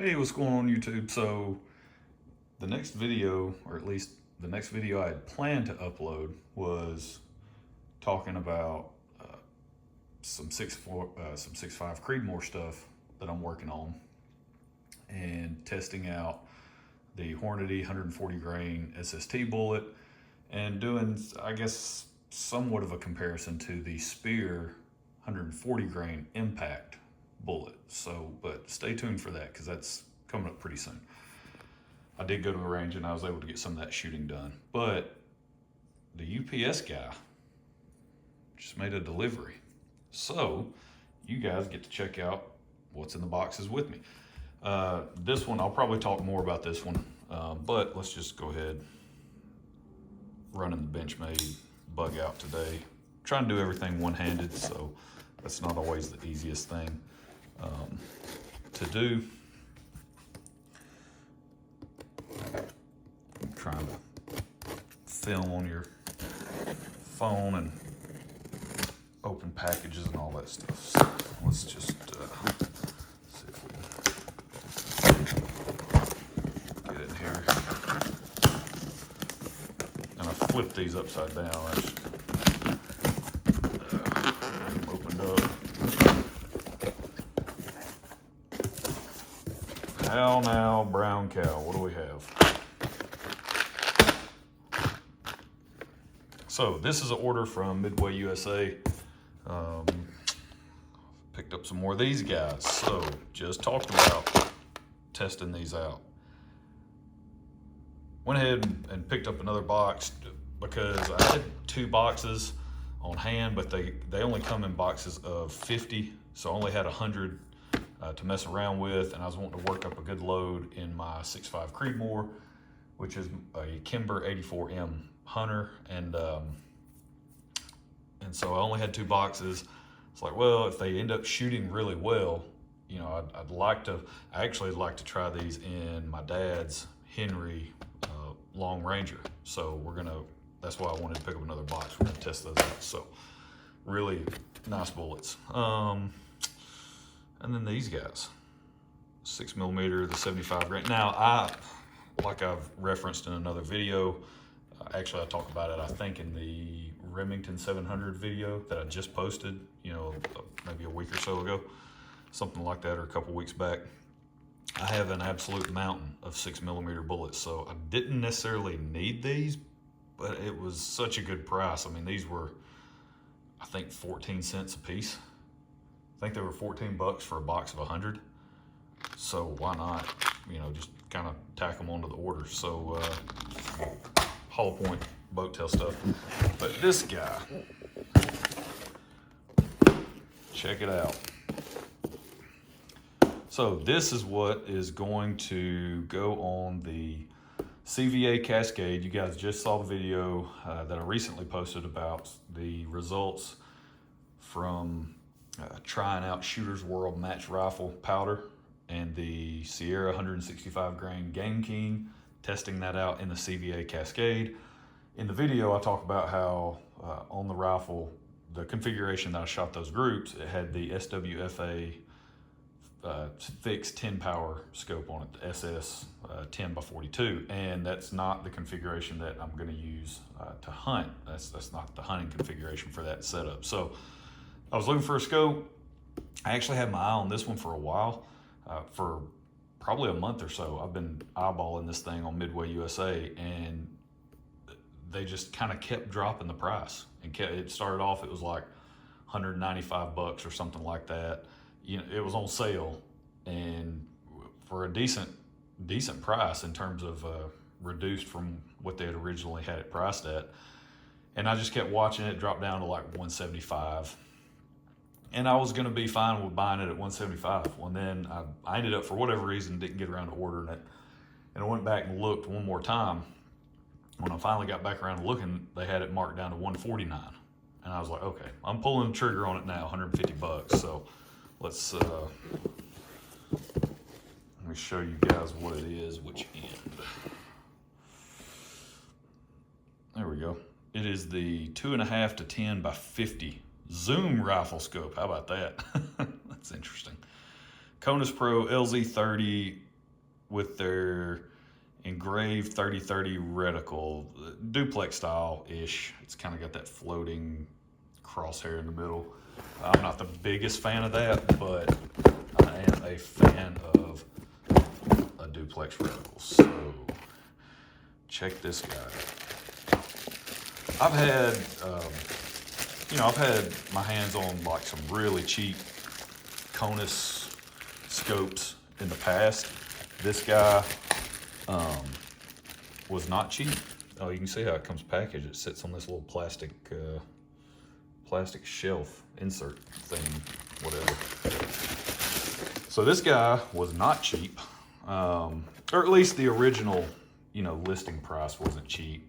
Hey, what's going on YouTube? So the next video, or at least the next video I had planned to upload, was talking about some 6.5 Creedmoor stuff that I'm working on and testing out the Hornady 140 grain SST bullet and doing, I guess, somewhat of a comparison to the Spear 140 grain impact bullet. So, but stay tuned for that because that's coming up pretty soon. I did go to a range and I was able to get some of that shooting done. But the UPS guy just made a delivery. So you guys get to check out what's in the boxes with me. This one, I'll probably talk more about this one, but let's just go ahead. Running the Benchmade bug out today. Trying to do everything one-handed, so that's not always the easiest thing to do. I'm trying to film on your phone and open packages and all that stuff. So let's just see if we can get in here. And I flipped these upside down. Opened up. How now, brown cow? What do we have? So this is an order from Midway USA. Picked up some more of these guys. So just talked about testing these out. Went ahead and picked up another box because I had 2 boxes on hand, but they only come in boxes of 50, so I only had 100 to mess around with, and I was wanting to work up a good load in my 6.5 Creedmoor, which is a Kimber 84M Hunter, and so I only had 2 boxes. It's like, well, if they end up shooting really well, you know, I actually like to try these in my dad's Henry Long Ranger. So that's why I wanted to pick up another box. We're gonna test those out. So really nice bullets. And then these guys, 6mm, the 75 grain. Now, like I've referenced in another video, actually I talk about it, I think, in the Remington 700 video that I just posted, you know, maybe a week or so ago, something like that, or a couple weeks back. I have an absolute mountain of 6mm bullets, so I didn't necessarily need these, but it was such a good price. I mean, these were, I think, 14 cents a piece. I think they were 14 bucks for a box of 100. So why not, you know, just kind of tack them onto the order. So Hollow Point boat tail stuff. But this guy, check it out. So this is what is going to go on the CVA Cascade. You guys just saw the video that I recently posted about the results from trying out Shooter's World Match Rifle powder and the Sierra 165 grain Game King, testing that out in the CVA Cascade. In the video, I talk about how on the rifle, the configuration that I shot those groups, it had the SWFA fixed 10 power scope on it, the SS 10x42, and that's not the configuration that I'm going to use to hunt. That's not the hunting configuration for that setup. So I was looking for a scope. I actually had my eye on this one for a while, for probably a month or so. I've been eyeballing this thing on Midway USA, and they just kind of kept dropping the price. And it started off, it was like 195 bucks or something like that. You know, it was on sale, and for a decent price in terms of reduced from what they had originally had it priced at. And I just kept watching it drop down to like 175. And I was going to be fine with buying it at 175. Well, then I ended up, for whatever reason, didn't get around to ordering it. And I went back and looked one more time. When I finally got back around to looking, they had it marked down to 149. And I was like, okay, I'm pulling the trigger on it now, 150 bucks. So let's, let me show you guys what it is, which end. There we go. It is the 2.5 to 10 by 50 zoom rifle scope. How about that? That's interesting. Konus Pro LZ30 with their engraved 3030 reticle, duplex style-ish. It's kind of got that floating crosshair in the middle. I'm not the biggest fan of that, but I am a fan of a duplex reticle. So check this guy out. I've had, I've had my hands on like some really cheap Konus scopes in the past. This guy was not cheap. Oh, you can see how it comes packaged. It sits on this little plastic shelf insert thing, whatever. So this guy was not cheap, or at least the original, listing price wasn't cheap.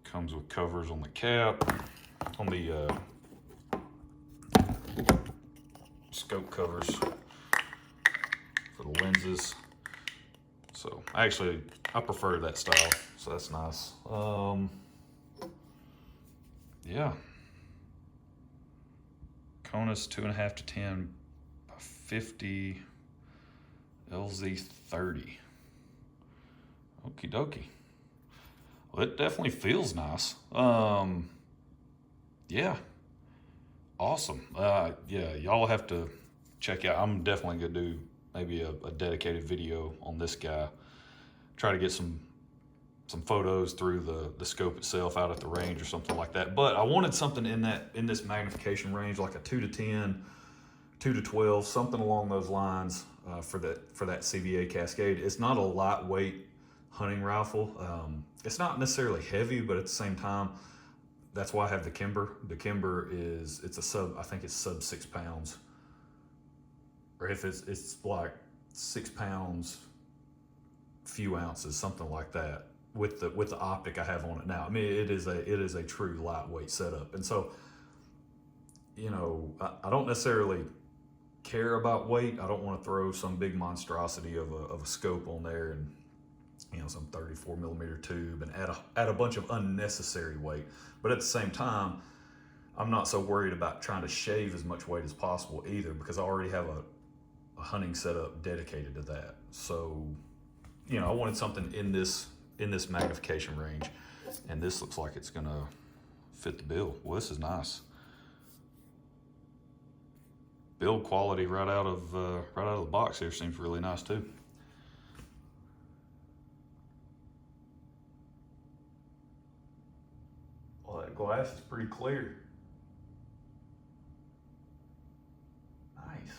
Comes with covers on the cap, on the scope covers for the lenses. So I prefer that style, so that's nice. Yeah. Konus 2.5 to 10 by 50 LZ30. Okie dokie. Well, it definitely feels nice. Yeah. Awesome. Yeah, y'all have to check out. I'm definitely gonna do maybe a dedicated video on this guy. Try to get some photos through the scope itself out at the range or something like that. But I wanted something in this magnification range, like a 2 to 10, 2 to 12, something along those lines for that CVA Cascade. It's not a lightweight hunting rifle. It's not necessarily heavy, but at the same time, that's why I have the Kimber. The Kimber I think it's sub 6 pounds. Or if it's like 6 pounds, few ounces, something like that, with the optic I have on it now. I mean, it is a true lightweight setup. And so, I don't necessarily care about weight. I don't want to throw some big monstrosity of a scope on there and some 34 millimeter tube and add a bunch of unnecessary weight. But at the same time, I'm not so worried about trying to shave as much weight as possible either, because I already have a hunting setup dedicated to that. So, I wanted something in this magnification range, and this looks like it's gonna fit the bill. Well, this is nice. Build quality right out of the box here seems really nice too. Well, that glass is pretty clear. Nice.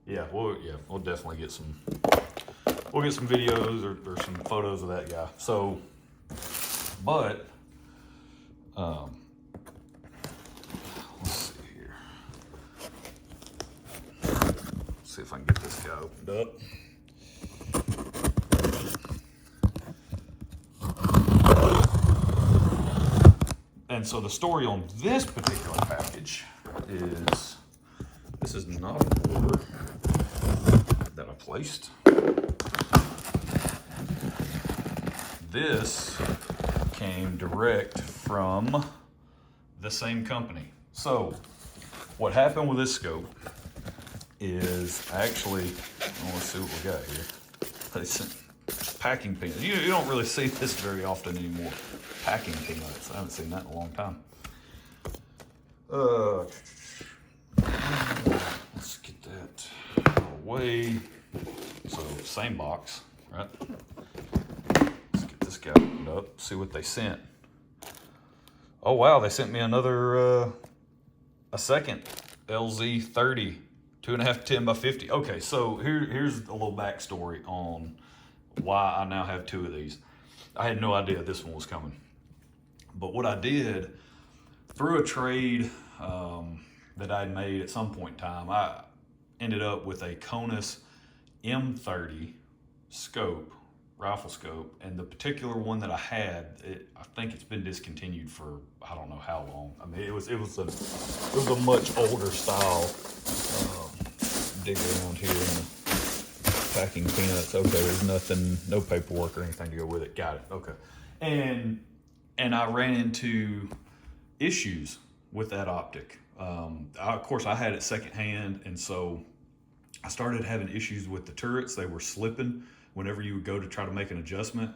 Yeah, we'll definitely get some. We'll get some videos or some photos of that guy. So, but let's see here. Let's see if I can get this guy opened up. And so the story on this particular package is, this is not an order that I placed. This came direct from the same company. So what happened with this scope is let's see what we got here. It's packing peanuts. You don't really see this very often anymore. Packing peanuts. I haven't seen that in a long time. Let's get that away. So same box, right? Let's get this guy opened up, see what they sent. Oh wow, they sent me another a second LZ30 2.5 10 by 50. Okay, so here's a little backstory on why I now have two of these. I had no idea this one was coming. But what I did, through a trade that I made at some point in time, I ended up with a Konus M30 scope, rifle scope, and the particular one that I had, I think it's been discontinued for I don't know how long. I mean, it was a much older style. Dig around here in the packing peanuts. Okay, there's nothing, no paperwork or anything to go with it. Got it. Okay, and I ran into issues with that optic. Of course, I had it secondhand, and so I started having issues with the turrets. They were slipping whenever you would go to try to make an adjustment.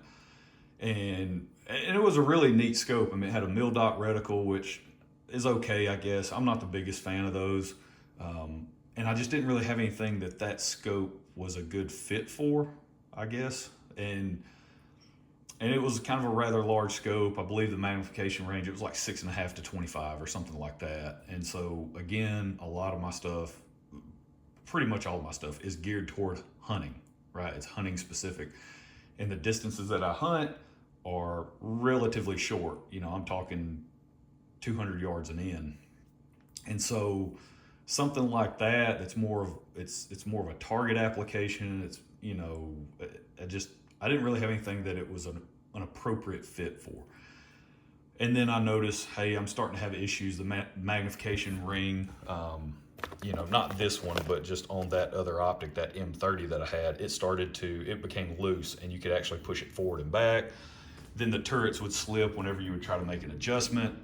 And it was a really neat scope. I mean, it had a mil dot reticle, which is okay, I guess. I'm not the biggest fan of those. And I just didn't really have anything that scope was a good fit for, I guess. And it was kind of a rather large scope. I believe the magnification range, it was like 6.5 to 25 or something like that. And so again, a lot of my stuff, pretty much all of my stuff, is geared toward hunting, right? It's hunting specific. And the distances that I hunt are relatively short. You know, I'm talking 200 yards and in. And so something like that, that's more of it's more of a target application. It's, you know, I didn't really have anything that it was an appropriate fit for. And then I noticed, hey, I'm starting to have issues. The magnification ring, you know, not this one, but just on that other optic, that M30 that I had, it became loose, and you could actually push it forward and back. Then the turrets would slip whenever you would try to make an adjustment.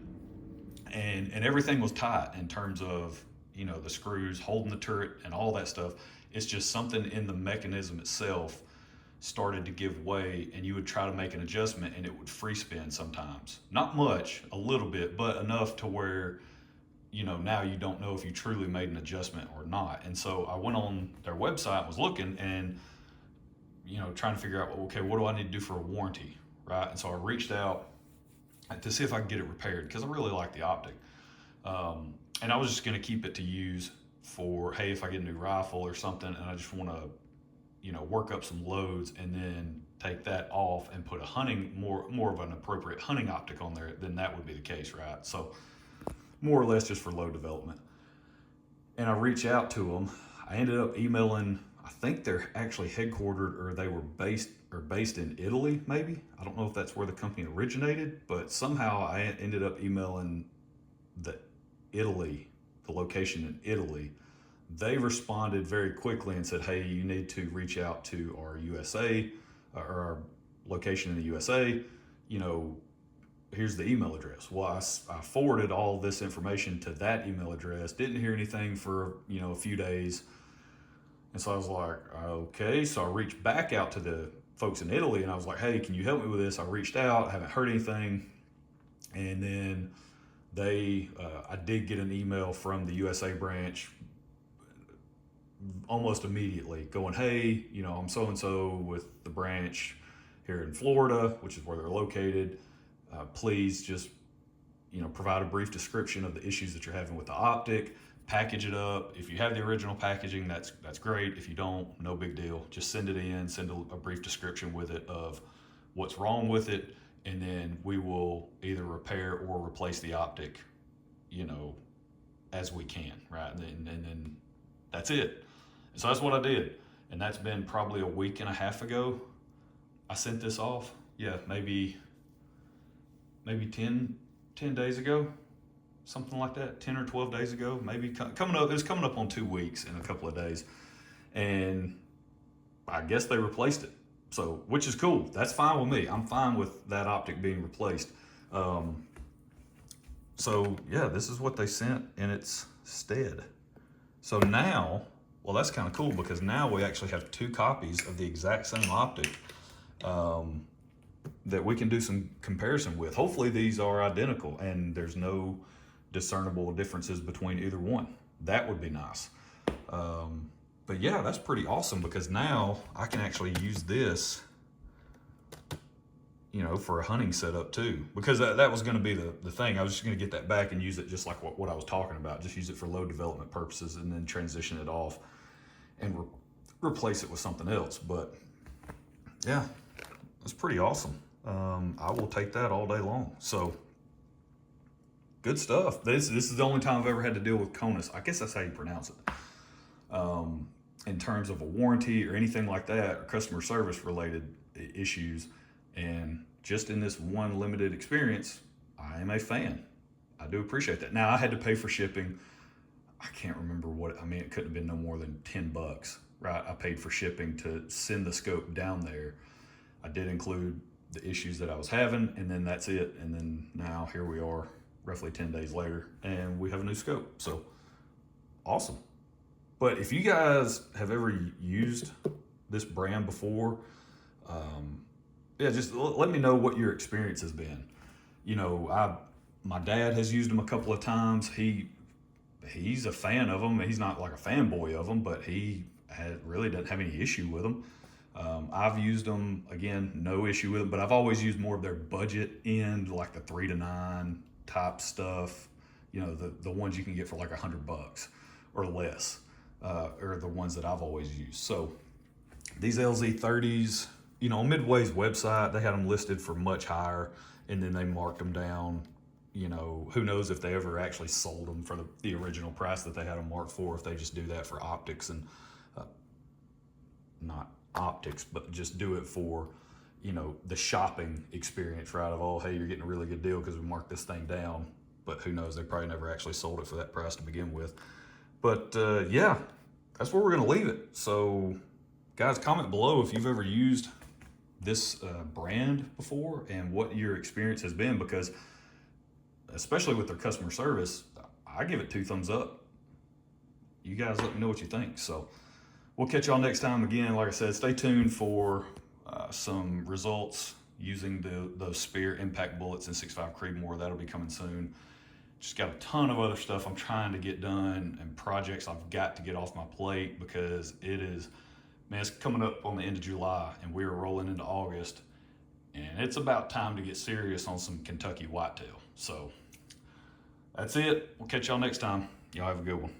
And everything was tight in terms of, you know, the screws holding the turret and all that stuff. It's just something in the mechanism itself started to give way, and you would try to make an adjustment and it would free spin sometimes. Not much, a little bit, but enough to where, you know, now you don't know if you truly made an adjustment or not. And so I went on their website, was looking, and, you know, trying to figure out, okay, what do I need to do for a warranty, right? And so I reached out to see if I could get it repaired, because I really like the optic. And I was just going to keep it to use for, hey, if I get a new rifle or something and I just want to, you know, work up some loads and then take that off and put a hunting, more of an appropriate hunting optic on there, then that would be the case, right? So more or less just for load development. And I reached out to them. I ended up emailing, I think they're actually headquartered, or they were based in Italy, maybe. I don't know if that's where the company originated, but somehow I ended up emailing the location in Italy. They responded very quickly and said, hey, you need to reach out to our USA, or our location in the USA. You know, here's the email address. Well, I forwarded all this information to that email address, didn't hear anything for, you know, a few days. And so I was like, okay. So I reached back out to the folks in Italy and I was like, hey, can you help me with this? I reached out, I haven't heard anything. And then I did get an email from the USA branch almost immediately going, hey, you know, I'm so-and-so with the branch here in Florida, which is where they're located. Please just, you know, provide a brief description of the issues that you're having with the optic, package it up. If you have the original packaging, that's great. If you don't, no big deal. Just send it in, send a brief description with it of what's wrong with it, and then we will either repair or replace the optic, you know, as we can, right? And then that's it. So that's what I did. And that's been probably a week and a half ago. I sent this off. Yeah, maybe 10 days ago, something like that, 10 or 12 days ago, maybe coming up. It was coming up on 2 weeks in a couple of days. And I guess they replaced it. So, which is cool. That's fine with me. I'm fine with that optic being replaced. So yeah, this is what they sent in its stead. So now, well, that's kind of cool, because now we actually have 2 copies of the exact same optic that we can do some comparison with. Hopefully these are identical and there's no discernible differences between either one. That would be nice. But yeah, that's pretty awesome, because now I can actually use this, you know, for a hunting setup too, because that was going to be the thing. I was just going to get that back and use it just like what I was talking about, just use it for load development purposes and then transition it off and replace it with something else. But yeah, it's pretty awesome. I will take that all day long. So good stuff. This is the only time I've ever had to deal with Konus. I guess that's how you pronounce it. In terms of a warranty or anything like that, or customer service related issues. And just in this one limited experience, I am a fan. I do appreciate that. Now, I had to pay for shipping. I can't remember it couldn't have been no more than $10, right? I paid for shipping to send the scope down there. I did include the issues that I was having, and then that's it. And then now here we are, roughly 10 days later, and we have a new scope. So awesome. But if you guys have ever used this brand before, yeah, just let me know what your experience has been. You know, my dad has used them a couple of times. He's a fan of them. He's not like a fanboy of them, but he really doesn't have any issue with them. I've used them, again, no issue with them, but I've always used more of their budget end, like the 3 to 9 type stuff. You know, the ones you can get for like $100 or less, are the ones that I've always used. So these LZ30s, you know, on Midway's website, they had them listed for much higher, and then they marked them down. You know, who knows if they ever actually sold them for the original price that they had them marked for, if they just do that for optics and not optics, but just do it for, you know, the shopping experience, right? Of, oh, hey, you're getting a really good deal because we marked this thing down. But who knows, they probably never actually sold it for that price to begin with. But yeah, that's where we're going to leave it. So guys, comment below if you've ever used this brand before and what your experience has been, because especially with their customer service, I give it 2 thumbs up. You guys let me know what you think. So we'll catch y'all next time. Again, like I said, stay tuned for some results using those Spear impact bullets in 6.5 Creedmoor. That'll be coming soon. Just got a ton of other stuff I'm trying to get done and projects I've got to get off my plate, because it is, man, it's coming up on the end of July and we're rolling into August, and it's about time to get serious on some Kentucky whitetail. So that's it. We'll catch y'all next time. Y'all have a good one.